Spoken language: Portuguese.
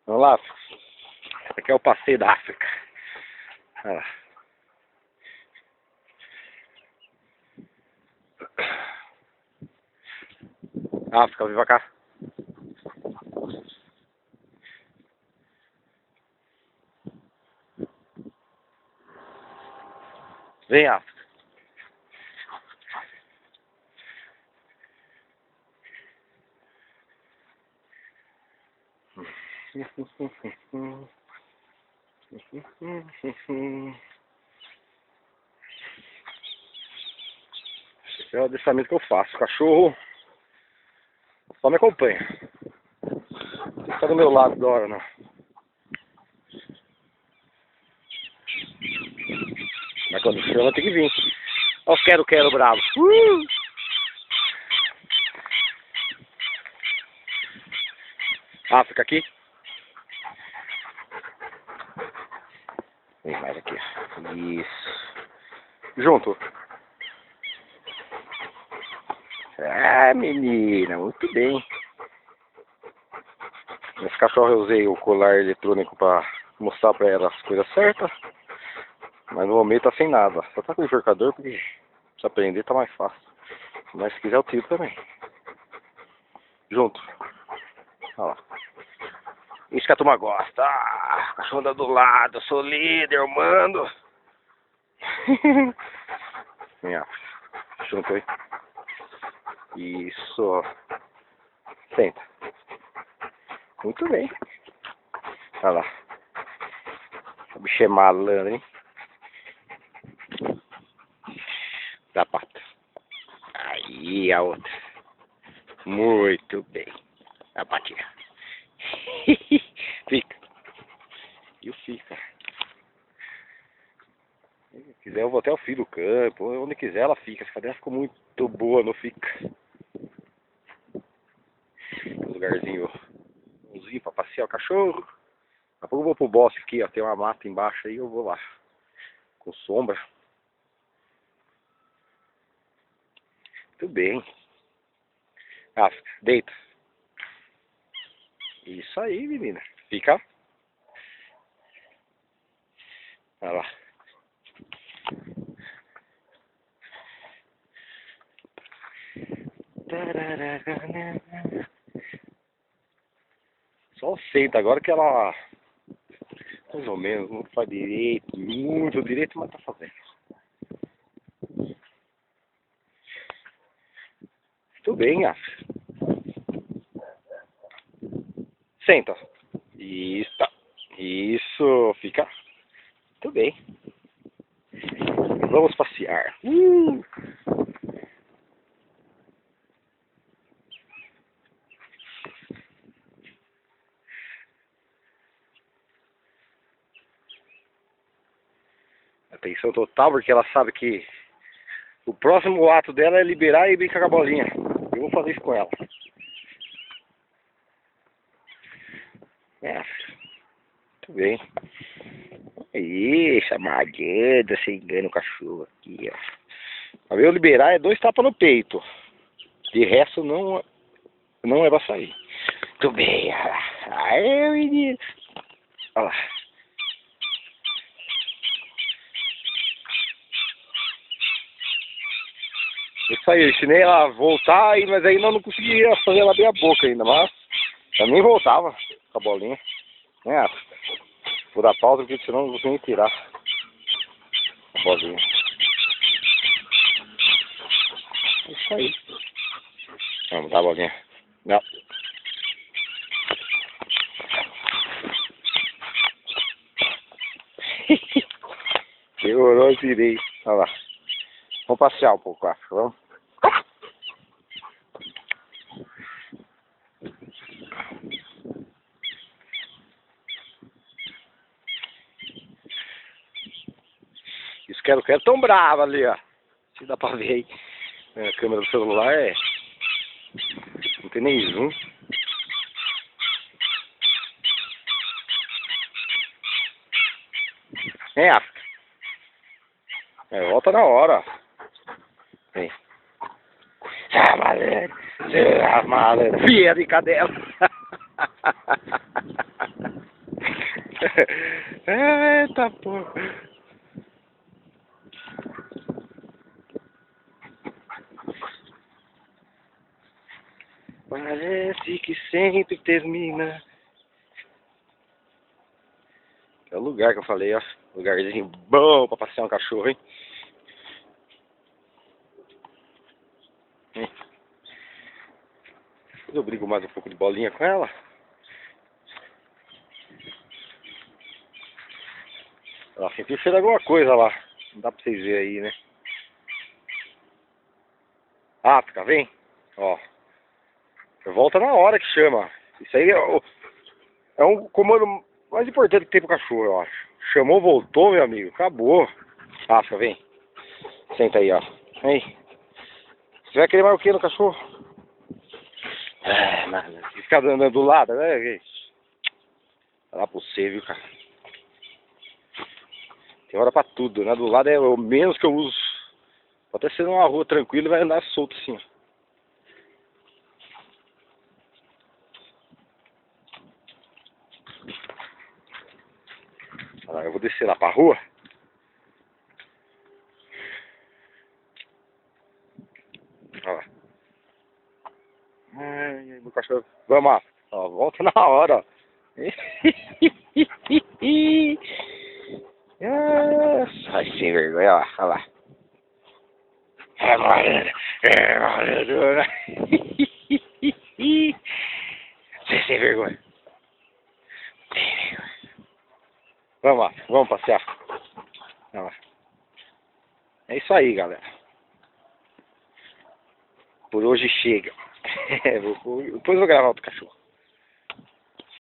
Vamos lá, esse aqui é o passeio da África. Olha lá. África, vem pra cá. Vem, África. Esse é o adestramento que eu faço. O cachorro só me acompanha. Não fica do meu lado da hora, não. Mas quando chama tem que vir. Ó, quero bravo. África aqui. Vem mais aqui. Isso. Junto. Ah, menina, muito bem. Esse cachorro eu usei o colar eletrônico para mostrar para ela as coisas certas. Mas no momento tá sem nada. Só tá com o enforcador porque se aprender tá mais fácil. Mas se quiser eu tiro também. Junto. Olha lá. Isso que a turma gosta. Ah, o cachorro anda do lado, eu sou líder, eu mando. Vem, ó. Junto aí. Isso. Senta. Muito bem. Olha lá. O bicho é malandro, hein? Da pata. Aí a outra. Muito bem. A patinha. Fica. E o fica. Se quiser eu vou até o fim do campo. Onde quiser ela fica. Essa cadeira ficou muito boa, não fica. Um lugarzinho bonzinho pra passear o cachorro. Daqui a pouco eu vou pro bosque aqui, ó. Tem uma mata embaixo aí, eu vou lá. Com sombra. Muito bem. África, deita. Isso aí, menina. Fica. Olha lá. Só senta agora que ela mais ou menos não faz direito, muito direito, mas tá fazendo. Muito bem, África. Senta. Isso. Isso, fica. Muito bem. Vamos passear. Atenção total, porque ela sabe que o próximo ato dela é liberar e brincar com a bolinha. Eu vou fazer isso com ela. É. Muito bem. Aí, chamadinha, você engana o cachorro aqui, ó. Pra eu liberar é 2 tapas no peito. De resto não é pra sair. Muito bem, olha lá. Aí, menino. Olha lá. Isso aí, eu ensinei ela a voltar, mas ainda não conseguia fazer ela abrir a boca ainda, mas eu nem voltava com a bolinha. Né? Vou dar pausa porque senão não vou nem tirar a bolinha. É isso aí. Vamos dar a bolinha. Não. Demorou, eu tirei. Olha lá. Vamos passear um pouco, acho. Vamos. Isso quero tão brava ali, ó. Se dá pra ver aí. A câmera do celular não tem nem zoom. Vem, África. Volta na hora. Vem. Malandro. Malandro. Filha de cadela. Eita porra. Parece que sempre termina. É o lugar que eu falei, ó. Lugarzinho bom pra passear um cachorro, hein? Eu brigo mais um pouco de bolinha com ela. Ela sentiu cheiro de alguma coisa lá. Não dá pra vocês verem aí, né? Ah, fica vem? Ó. Volta na hora que chama. Isso aí é um comando mais importante que tem pro cachorro, eu acho. Chamou, voltou, meu amigo. Acabou. Ah, fica vem. Senta aí, ó. Vem. Você vai querer mais o que no cachorro? É, mano. Ficar andando do lado, né? Vai lá pra você, viu, cara? Tem hora pra tudo, né? Do lado é o menos que eu uso. Pode até ser numa rua tranquila e vai andar solto assim, ó. Eu vou descer lá pra rua. Olha lá. Ai, meu cachorro. Vamos lá. Ó, volta na hora, ó. Ai, sem vergonha, ó. Olha lá. É moreno. É moreno. Sem vergonha. Sem vergonha. Vamos lá, vamos passear. Olha lá. É isso aí, galera. Por hoje chega. Depois eu vou gravar outro cachorro.